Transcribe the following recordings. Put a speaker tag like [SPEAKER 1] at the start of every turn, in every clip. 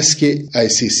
[SPEAKER 1] SKICC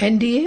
[SPEAKER 2] NDA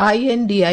[SPEAKER 2] INDIA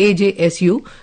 [SPEAKER 2] AJSU,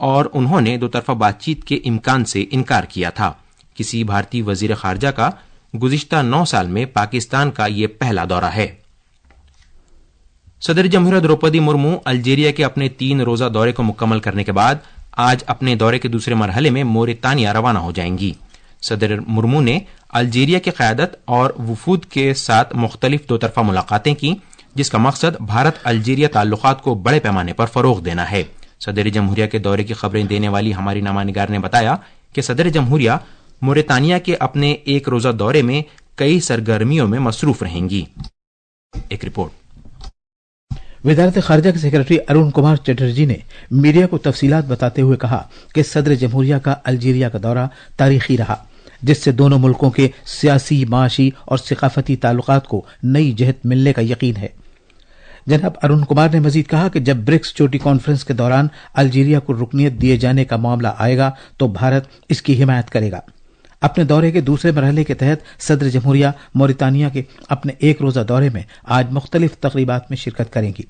[SPEAKER 3] اور انہوں نے دو طرفہ بات چیت کے امکان سے انکار کیا تھا. کسی بھارتی وزیر خارجہ کا گزشتہ 9 سال میں پاکستان کا یہ پہلا دورہ ہے. صدر جمہوریہ دروپدی مرمو الجیریا کے اپنے 3 روزہ دورے کو مکمل کرنے کے بعد آج اپنے دورے کے دوسرے مرحلے میں موریتانیہ روانہ ہو جائیں گی. صدر مرمو نے الجیریا کی قیادت اور وفود کے ساتھ مختلف دو طرفہ ملاقاتیں کی، جس کا مقصد بھارت الجیریا تعلقات کو بڑے پیمانے پر فروغ دینا ہے. صدر جمہوریہ کے دورے کی خبریں دینے والی ہماری نامہ نگار نے بتایا کہ صدر جمہوریہ موریتانیہ کے اپنے 1 روزہ دورے میں کئی سرگرمیوں میں مصروف رہیں گی. ایک رپورٹ.
[SPEAKER 4] وزارت خارجہ کے سیکرٹری ارون کمار چٹرجی نے میڈیا کو تفصیلات بتاتے ہوئے کہا کہ صدر جمہوریہ کا الجیریا کا دورہ تاریخی رہا، جس سے دونوں ملکوں کے سیاسی، معاشی اور ثقافتی تعلقات کو نئی جہت ملنے کا یقین ہے. جناب ارون کمار نے مزید کہا کہ جب برکس چوٹی کانفرنس کے دوران الجیریا کو رکنیت دیے جانے کا معاملہ آئے گا تو بھارت اس کی حمایت کرے گا. اپنے دورے کے دوسرے مرحلے کے تحت صدر جمہوریہ موریتانیہ کے اپنے 1 روزہ دورے میں آج مختلف تقریبات میں شرکت کریں گی.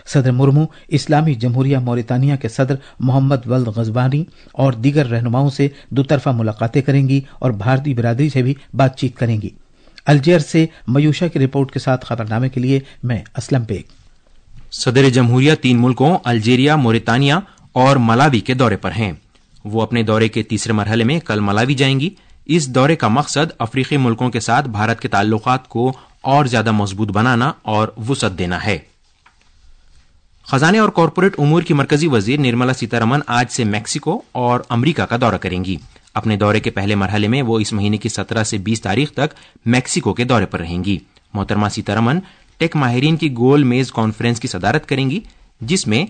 [SPEAKER 4] صدر مرمو اسلامی جمہوریہ موریتانیہ کے صدر محمد ولد غزبانی اور دیگر رہنماؤں سے دو طرفہ ملاقاتیں کریں گی اور بھارتی برادری سے بھی بات چیت کریں گی. الجیر سے میوشا کی رپورٹ کے ساتھ خبرنامے کے لیے میں اسلم بیگ.
[SPEAKER 3] صدر جمہوریہ 3 ملکوں الجیریا، موریتانیہ اور ملاوی کے دورے پر ہیں. وہ اپنے دورے کے تیسرے مرحلے میں کل ملاوی جائیں گی. اس دورے کا مقصد افریقی ملکوں کے ساتھ بھارت کے تعلقات کو اور زیادہ مضبوط بنانا اور وسعت دینا ہے. خزانے اور کارپوریٹ امور کی مرکزی وزیر نرملا سیتارمن آج سے میکسیکو اور امریکہ کا دورہ کریں گی. اپنے دورے کے پہلے مرحلے میں وہ اس مہینے کی 17 سے 20 تاریخ تک میکسیکو کے دورے پر رہیں گی. محترمہ سیتارمن ٹیک ماہرین کی گول میز کانفرنس کی صدارت کریں گی، جس میں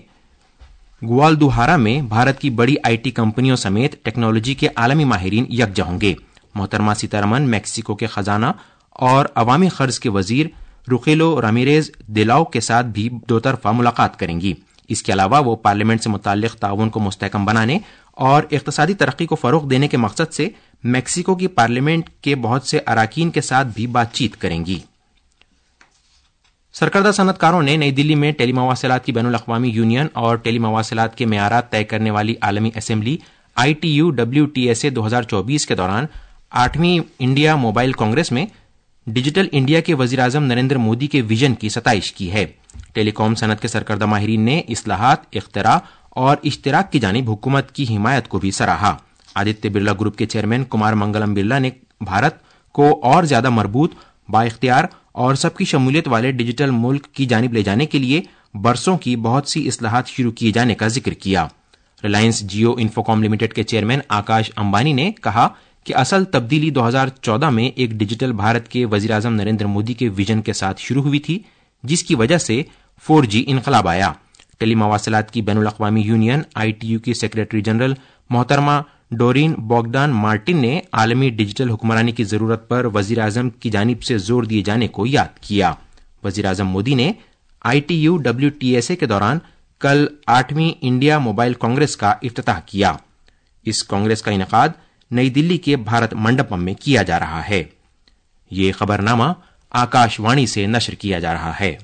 [SPEAKER 3] گوالدوہارا میں بھارت کی بڑی آئی ٹی کمپنیوں سمیت ٹیکنالوجی کے عالمی ماہرین یکجا ہوں گے. محترمہ سیتارمن میکسیکو کے خزانہ اور عوامی خرچ کے وزیر روخیلو رامیریز دیلاؤ کے ساتھ بھی دو طرفہ ملاقات کریں گی. اس کے علاوہ وہ پارلیمنٹ سے متعلق تعاون کو مستحکم بنانے اور اقتصادی ترقی کو فروغ دینے کے مقصد سے میکسیکو کی پارلیمنٹ کے بہت سے اراکین کے ساتھ بھی بات چیت کریں گی. سرکردہ صنعت کاروں نے نئی دلی میں ٹیلی مواصلات کی بین الاقوامی یونین اور ٹیلی مواصلات کے معیارات طے کرنے والی عالمی اسمبلی ITU-WTSA 2024 کے دوران 8ویں انڈیا موبائل کانگریس میں ڈیجیٹل انڈیا کے وزیر اعظم نریندر مودی کے ویژن کی ستائش کی ہے. ٹیلی کام صنعت کے سرکردہ ماہرین نے اصلاحات، اختراع اور اشتراک کی جانب حکومت کی حمایت کو بھی سراہا. آدتیہ برلا گروپ کے چیئرمین کمار منگلم برلا نے بھارت کو اور زیادہ مربوط، با اختیار اور سب کی شمولیت والے ڈیجیٹل ملک کی جانب لے جانے کے لیے برسوں کی بہت سی اصلاحات شروع کیے جانے کا ذکر کیا. ریلائنس جیو انفوکام لمیٹڈ کے چیئرمین آکاش امبانی نے کہا کہ اصل تبدیلی 2014 میں ایک ڈیجیٹل بھارت کے وزیر اعظم نریندر مودی کے ویژن کے ساتھ شروع ہوئی تھی، جس کی وجہ سے 4G انقلاب آیا. ٹیلی مواصلات کی بین الاقوامی یونین ITU کی سیکرٹری جنرل محترمہ ڈورین بوگدان مارٹن نے عالمی ڈیجیٹل حکمرانی کی ضرورت پر وزیر اعظم کی جانب سے زور دیے جانے کو یاد کیا. وزیر اعظم مودی نے ITU-WTSA کے دوران کل 8ویں انڈیا موبائل کانگریس کا افتتاح کیا. اس کانگریس کا انعقاد نئی دلی کے بھارت منڈپم میں کیا جا رہا ہے. یہ خبرنامہ آکاش وانی سے نشر کیا جا رہا ہے.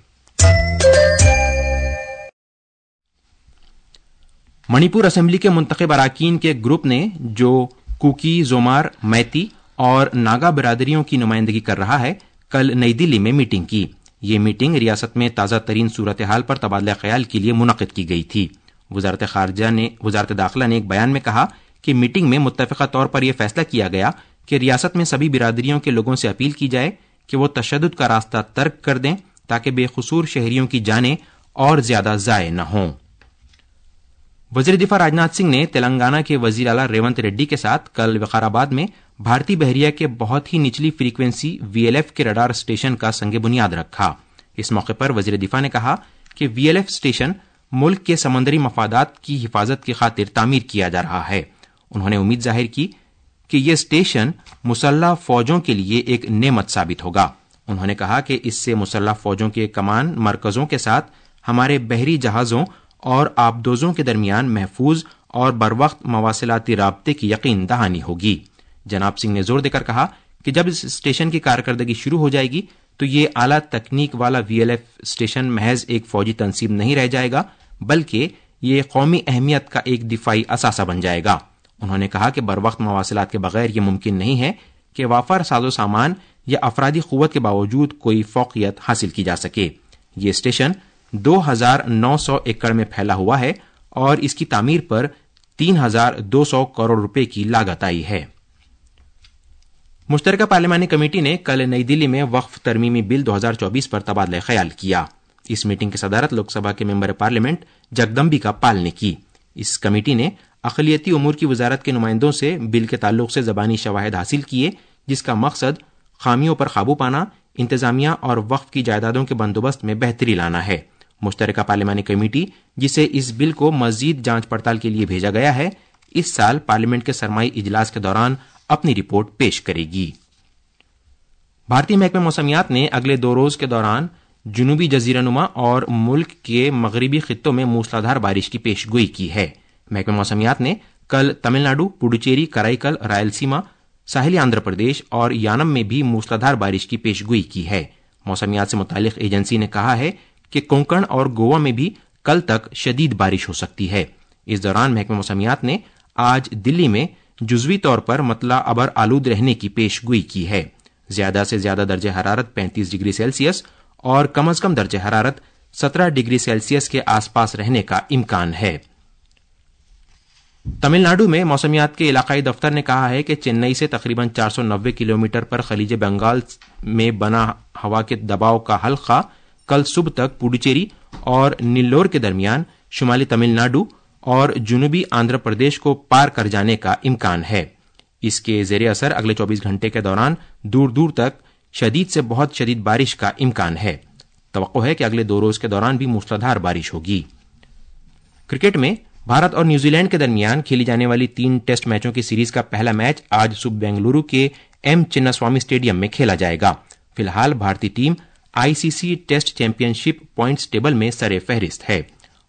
[SPEAKER 3] منی پور اسمبلی کے منتخب اراکین کے گروپ نے جو کوکی، زومار، میتی اور ناگا برادریوں کی نمائندگی کر رہا ہے، کل نئی دلی میں میٹنگ کی. یہ میٹنگ ریاست میں تازہ ترین صورتحال پر تبادلہ خیال کے لیے منعقد کی گئی تھی. وزارت داخلہ نے ایک بیان میں کہا کہ میٹنگ میں متفقہ طور پر یہ فیصلہ کیا گیا کہ ریاست میں سبھی برادریوں کے لوگوں سے اپیل کی جائے کہ وہ تشدد کا راستہ ترک کر دیں تاکہ بے قصور شہریوں کی جانیں اور زیادہ ضائع نہ ہوں. وزیر دفاع راجناتھ سنگھ نے تلنگانہ کے وزیر اعلیٰ ریونت ریڈی کے ساتھ کل وقار آباد میں بھارتی بحریہ کے بہت ہی نچلی فریکوینسی VLF کے رڈار اسٹیشن کا سنگ بنیاد رکھا. اس موقع پر وزیر دفاع نے کہا کہ VLF اسٹیشن ملک کے سمندری مفادات کی حفاظت کی خاطر تعمیر کیا جا رہا ہے. انہوں نے امید ظاہر کی کہ یہ اسٹیشن مسلح فوجوں کے لیے ایک نعمت ثابت ہوگا. انہوں نے کہا کہ اس سے مسلح فوجوں کے کمان مرکزوں کے ساتھ ہمارے بحری جہازوں اور آبدوزوں کے درمیان محفوظ اور بروقت مواصلاتی رابطے کی یقین دہانی ہوگی. جناب سنگھ نے زور دے کر کہا کہ جب اس اسٹیشن کی کارکردگی شروع ہو جائے گی تو یہ اعلیٰ تکنیک والا VLF اسٹیشن محض ایک فوجی تنصیب نہیں رہ جائے گا، بلکہ یہ قومی اہمیت کا ایک دفاعی اثاثہ بن جائے گا۔ انہوں نے کہا کہ بروقت مواصلات کے بغیر یہ ممکن نہیں ہے کہ وافر ساز و سامان یا افرادی قوت کے باوجود کوئی فوقیت حاصل کی جا سکے۔ یہ اسٹیشن 2900 ایکڑ میں پھیلا ہوا ہے اور اس کی تعمیر پر 3200 کروڑ روپے کی لاگت آئی ہے۔ مشترکہ پارلیمانی کمیٹی نے کل نئی دلی میں وقف ترمیمی بل 2024 پر تبادلہ خیال کیا۔ اس میٹنگ کی صدارت لوک سبھا کے ممبر پارلیمنٹ جگدمبکا پال نے کی۔ اس کمیٹی نے اقلیتی امور کی وزارت کے نمائندوں سے بل کے تعلق سے زبانی شواہد حاصل کیے، جس کا مقصد خامیوں پر قابو پانا، انتظامیہ اور وقف کی جائیدادوں کے بندوبست میں بہتری لانا ہے۔ مشترکہ پارلیمانی کمیٹی، جسے اس بل کو مزید جانچ پڑتال کے لیے بھیجا گیا ہے، اس سال پارلیمنٹ کے سرمائی اجلاس کے دوران اپنی رپورٹ پیش کرے گی۔ بھارتی محکمہ موسمیات نے اگلے 2 روز کے دوران جنوبی جزیرہ نما اور ملک کے مغربی خطوں میں موسلادھار بارش کی پیش گوئی کی ہے۔ محکمہ موسمیات نے کل تمل ناڈو، پڈوچیری، کرائی رائل سیما، ساحلی آندھرا پردیش اور یانم میں بھی موسلادھار بارش کی پیش گوئی کی ہے۔ موسمیات سے متعلق ایجنسی نے کہا ہے کہ کونکن اور گوا میں بھی کل تک شدید بارش ہو سکتی ہے۔ اس دوران محکمہ موسمیات نے آج دلی میں جزوی طور پر مطلع ابر آلود رہنے کی پیش گوئی کی ہے۔ زیادہ سے زیادہ درجہ حرارت 35 ڈگری سیلسیس اور کم از کم درجہ حرارت 17 ڈگری سیلسیس کے آس پاس رہنے کا امکان ہے۔ تمل ناڈو میں موسمیات کے علاقائی دفتر نے کہا ہے کہ چنئی سے تقریباً 490 کلومیٹر پر خلیج بنگال میں بنا ہوا کے دباؤ کا حلقہ کل صبح تک پڈوچیری اور نیلور کے درمیان شمالی تمل ناڈو اور جنوبی آندھرا پردیش کو پار کر جانے کا امکان ہے۔ اس کے زیر اثر اگلے 24 گھنٹے کے دوران دور دور تک شدید سے بہت شدید بارش کا امکان ہے۔ توقع ہے کہ اگلے 2 روز کے دوران بھی موسلادھار بارش ہوگی۔ کرکٹ میں بھارت اور نیوزی لینڈ کے درمیان کھیلی جانے والی 3 ٹیسٹ میچوں کی سیریز کا پہلا میچ آج صبح بنگلورو کے ایم چنا سوامی اسٹیڈیم میں کھیلا جائے گا۔ فی الحال بھارتی ٹیم ICC ٹیسٹ چیمپئن شپ پوائنٹس ٹیبل میں سر فہرست ہے۔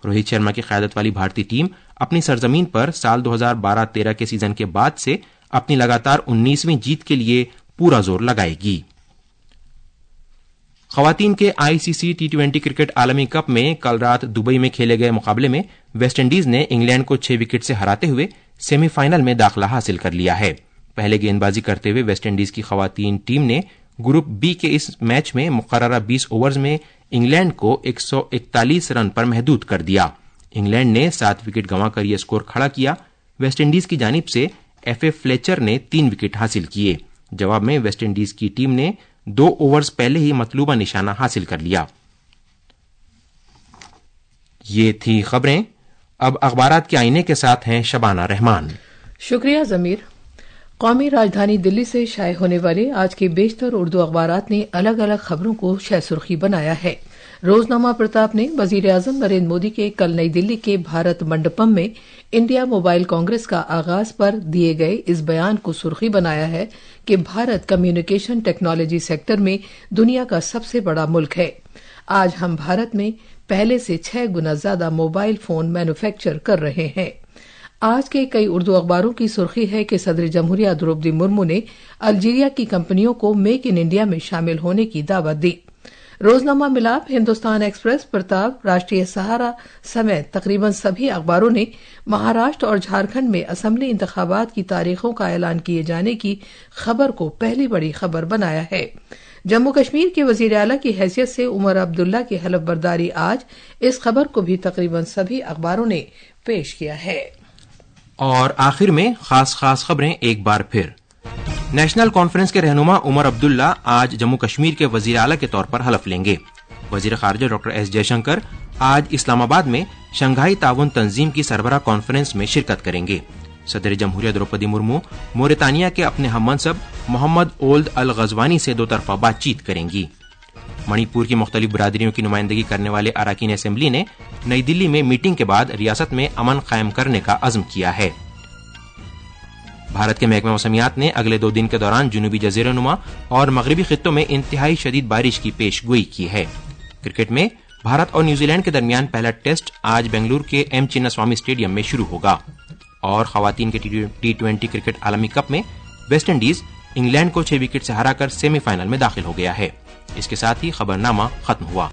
[SPEAKER 3] روہت شرما کی قیادت والی بھارتی ٹیم اپنی سرزمین پر سال 2012-13 کے سیزن کے بعد سے اپنی لگاتار 19ویں جیت کے لیے پورا زور لگائے گی۔ خواتین کے ICC T20 کرکٹ عالمی کپ میں کل رات دبئی میں کھیلے گئے مقابلے میں ویسٹ انڈیز نے انگلینڈ کو 6 وکٹ سے ہراتے ہوئے سیمی فائنل میں داخلہ حاصل کر لیا ہے۔ پہلے گیند بازی کرتے ہوئے ویسٹ انڈیز کی خواتین ٹیم نے گروپ بی کے اس میچ میں مقررہ 20 اوورز میں انگلینڈ کو 141 رن پر محدود کر دیا۔ انگلینڈ نے 7 وکٹ گنوا کر یہ سکور کھڑا کیا۔ ویسٹ انڈیز کی جانب سے FA فلیچر نے 3 وکٹ حاصل کیے۔ جواب میں ویسٹ انڈیز کی ٹیم نے 2 اوورز پہلے ہی مطلوبہ نشانہ حاصل کر لیا۔ یہ تھی خبریں۔ اب اخبارات کے آئینے کے ساتھ ہیں شبانہ رحمان۔
[SPEAKER 2] شکریہ ضمیر۔ قومی راجدھانی دلی سے شائع ہونے والے آج کے بیشتر اردو اخبارات نے الگ الگ خبروں کو شہ سرخی بنایا ہے۔ روزنامہ پرتاپ نے وزیر اعظم نریندر مودی کے کل نئی دلی کے بھارت منڈپم میں انڈیا موبائل کانگریس کا آغاز پر دیے گئے اس بیان کو سرخی بنایا ہے کہ بھارت کمیونیکیشن ٹیکنالوجی سیکٹر میں دنیا کا سب سے بڑا ملک ہے۔ آج ہم بھارت میں پہلے سے 6 گنا زیادہ موبائل فون مینوفیکچر کر رہے ہیں۔ آج کے کئی اردو اخباروں کی سرخی ہے کہ صدر جمہوریہ دروپدی مرمو نے الجیریا کی کمپنیوں کو میک ان انڈیا میں شامل ہونے کی دعوت دی۔ روزنامہ ملاپ، ہندوستان ایکسپریس، پرتاپ، راشٹریہ سہارا سمیت تقریباً سبھی اخباروں نے مہاراشٹر اور جھارکھنڈ میں اسمبلی انتخابات کی تاریخوں کا اعلان کیے جانے کی خبر کو پہلی بڑی خبر بنایا ہے۔ جموں کشمیر کے وزیر اعلیٰ کی حیثیت سے عمر عبداللہ کی حلف برداری آج، اس خبر کو بھی تقریباً سبھی اخباروں نے پیش کیا ہے۔
[SPEAKER 3] اور آخر میں خاص خبریں ایک بار پھر۔ نیشنل کانفرنس کے رہنما عمر عبداللہ آج جموں کشمیر کے وزیر اعلیٰ کے طور پر حلف لیں گے۔ وزیر خارجہ ڈاکٹر ایس جے شنکر آج اسلام آباد میں شنگھائی تعاون تنظیم کی سربراہ کانفرنس میں شرکت کریں گے۔ صدر جمہوریہ دروپدی مرمو موریتانیہ کے اپنے ہم منصب محمد اولد الغزوانی سے 2 طرفہ بات چیت کریں گی۔ منی پور کی مختلف برادریوں کی نمائندگی کرنے والے اراکین اسمبلی نے نئی دلی میں میٹنگ کے بعد ریاست میں امن قائم کرنے کا عزم کیا ہے۔ بھارت کے محکمہ موسمیات نے اگلے 2 دن کے دوران جنوبی جزیرہ نما اور مغربی خطوں میں انتہائی شدید بارش کی پیش گوئی کی ہے۔ کرکٹ میں بھارت اور نیوزی لینڈ کے درمیان پہلا ٹیسٹ آج بنگلور کے ایم چنا سوامی اسٹیڈیم میں شروع ہوگا۔ اور خواتین کے T20 کرکٹ عالمی کپ میں ویسٹ انڈیز انگلینڈ کو 6 وکٹ سے ہرا کر سیمی فائنل میں داخل ہو گیا ہے۔ اس کے ساتھ ہی خبرنامہ ختم ہوا۔